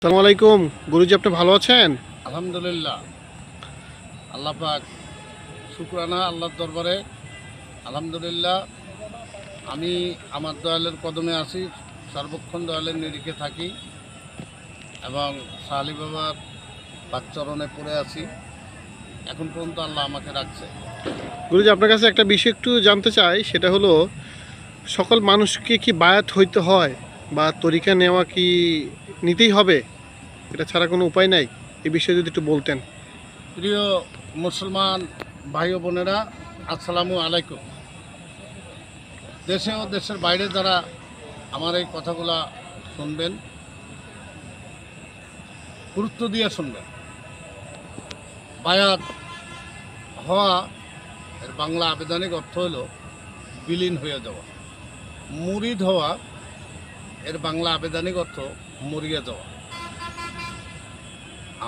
আসসালামু আলাইকুম গুরুজি, আপনি ভালো আছেন? আলহামদুলিল্লাহ। আল্লাহ পাক শুকরানা আল্লাহর দরবারে। আলহামদুলিল্লাহ, আমি আমার দয়ালের কদমে আছি, সর্বক্ষণ দয়ালের নিরিখে থাকি এবং সাহালি বাবার পাকচরণে পড়ে আছি। এখন পর্যন্ত আল্লাহ আমাকে রাখছে। গুরুজি, আপনার কাছে একটা বিষয় একটু জানতে চাই, সেটা হলো সকল মানুষকে কি বায়াত হইতে হয় বা তরিকা নেওয়া কি নিতেই হবে? এটা ছাড়া কোনো উপায় নাই? এই বিষয়ে যদি একটু বলতেন। প্রিয় মুসলমান ভাই ও বোনেরা, আসসালামু আলাইকুম। দেশে ও দেশের বাইরে যারা আমার এই কথাগুলা শুনবেন, গুরুত্ব দিয়ে শুনবেন। বায়াত হওয়া এর বাংলা আবেদনিক অর্থ হলো বিলীন হয়ে যাওয়া। মুরিদ হওয়া এর বাংলা আবেদনিক অর্থ মরিয়ে যাওয়া।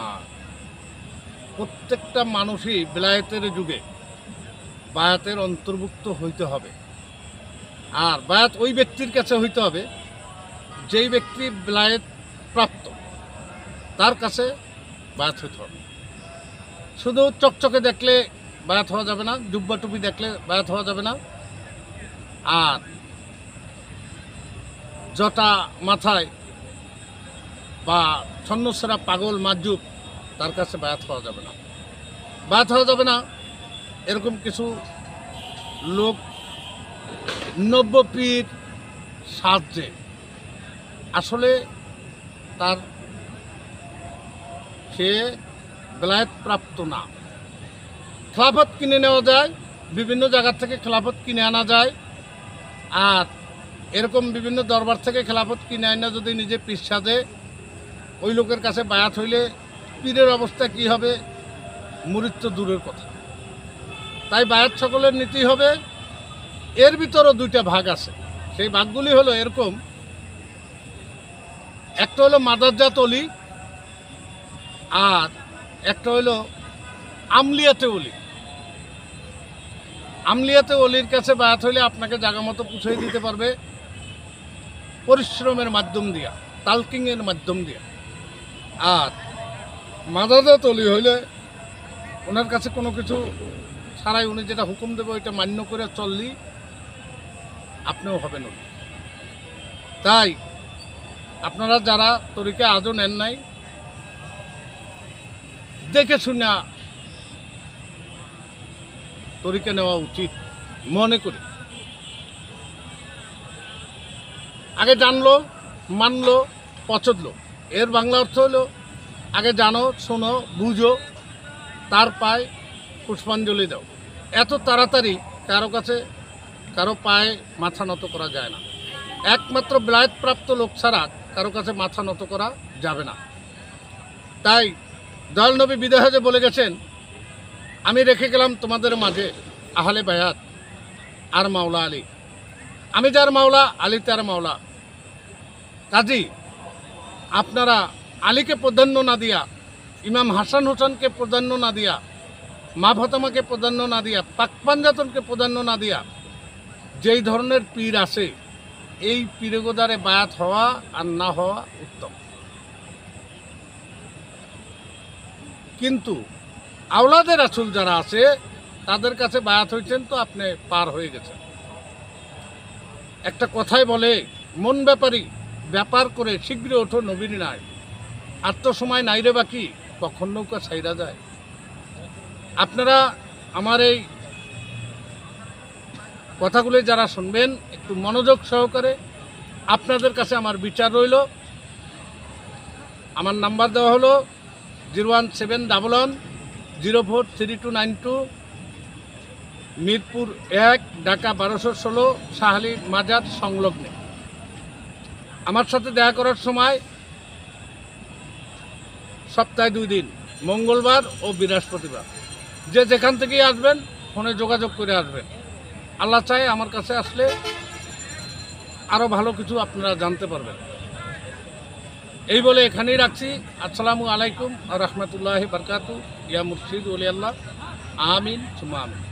আর প্রত্যেকটা মানুষই বেলায়েতের যুগে বায়াতের অন্তর্ভুক্ত হইতে হবে। আর বায়াত ওই ব্যক্তির কাছে হইতে হবে যেই ব্যক্তি বেলায়েত প্রাপ্ত, তার কাছে বায়াত হইতে হবে। শুধু চকচকে দেখলে বায়াত হওয়া যাবে না, জুব্বা টুপি দেখলে বায়াত হওয়া যাবে না, আর জটা মাথায় বা ছন্নছাড়া পাগল মাজুব, তার কাছে বায়াত হওয়া যাবে না। বায়াত হওয়া যাবে না এরকম কিছু লোক নব্যপীর সাহায্যে, আসলে তার সে বেলায়েত প্রাপ্ত না। খেলাফত কিনে নেওয়া যায়, বিভিন্ন জায়গা থেকে খেলাফত কিনে আনা যায়। আর এরকম বিভিন্ন দরবার থেকে খেলাফত কিনে আনা যদি নিজে পীর সাজে, ওই লোকের কাছে বায়াত হইলে পীরের অবস্থা কি হবে, মুরিদ তো দূরের কথা। তাই বায়াত সকলের নীতি হবে। এর ভিতরও দুইটা ভাগ আছে। সেই ভাগগুলি হলো এরকম: একটা হলো মাদারজাত অলি, আর একটা হলো আমলিয়াতে অলি। আমলিয়াতে অলির কাছে বায়াত হইলে আপনাকে জায়গা মতো পুছিয়ে দিতে পারবে পরিশ্রমের মাধ্যম দিয়া, তালকিংয়ের মাধ্যম দিয়া। আর মাদারজাত অলি হইলে ওনার কাছে কোনো কিছু ছাড়াই উনি যেটা হুকুম দেবে ওইটা মান্য করে চললি আপনিও হবেন অলি। তাই আপনারা যারা তরিকা আজও নেন নাই, দেখে শুনে তরিকা নেওয়া উচিত মনে করি। আগে জানলো, মানলো, পছন্দলো, এর বাংলা অর্থ হলো আগে জানো, শোনো, বুঝো, তার পায়ে পুষ্পাঞ্জলি দাও। এত তাড়াতাড়ি কারো পায়ে মাথা নত করা যায় না। একমাত্র বেলায়েত প্রাপ্ত লোক ছাড়া কারো কাছে মাথা নত করা যাবে না। তাই দয়াল নবী বিদেহাজে বলে গেছেন, আমি রেখে গেলাম তোমাদের মাঝে আহলে বায়াত আর মাওলা আলী। আমি যার মাওলা, আলী তার মাওলা। কাজী আপনারা আলীকে প্রাধান্য না দিয়া, ইমাম হাসান হোসেনকে প্রাধান্য না দিয়া, মা ফাতেমাকে প্রাধান্য না দিয়া, পাকপাঞ্জাতনকে প্রাধান্য না দিয়া, যেই ধরনের পীর আছে এই পীরগোদারে বায়াত হওয়া আর না হওয়া উত্তম। কিন্তু আওলাদের রাসূল যারা আছে তাদের কাছে বায়াত হয়েছেন তো আপনি পার হয়ে গেছেন। একটা কথাই বলে, মন ব্যাপার করে শীঘ্র ওঠো নবীর নাই, আর তো সময় নাই রে বাকি, কখন নৌকা ছাইরা যায়। আপনারা আমার এই কথাগুলি যারা শুনবেন একটু মনোযোগ সহকারে, আপনাদের কাছে আমার বিচার রইল। আমার নাম্বার দেওয়া হলো 01711043292, মিরপুর 1, ঢাকা 1216, শাহালি মাজার সংলগ্নে। আমার সাথে দেখা করার সময় সপ্তাহে 2 দিন, মঙ্গলবার ও বৃহস্পতিবার। যে যেখান থেকেই আসবেন ফোনে যোগাযোগ করে আসবেন। আল্লাহ চায় আমার কাছে আসলে আরও ভালো কিছু আপনারা জানতে পারবেন। এই বলে এখানেই রাখছি। আসসালামু আলাইকুম ওয়া রাহমাতুল্লাহি ওয়া বারাকাতুহু। ইয়া মুর্শিদ ওলি আল্লাহ, আমিন সুম্মা আমিন।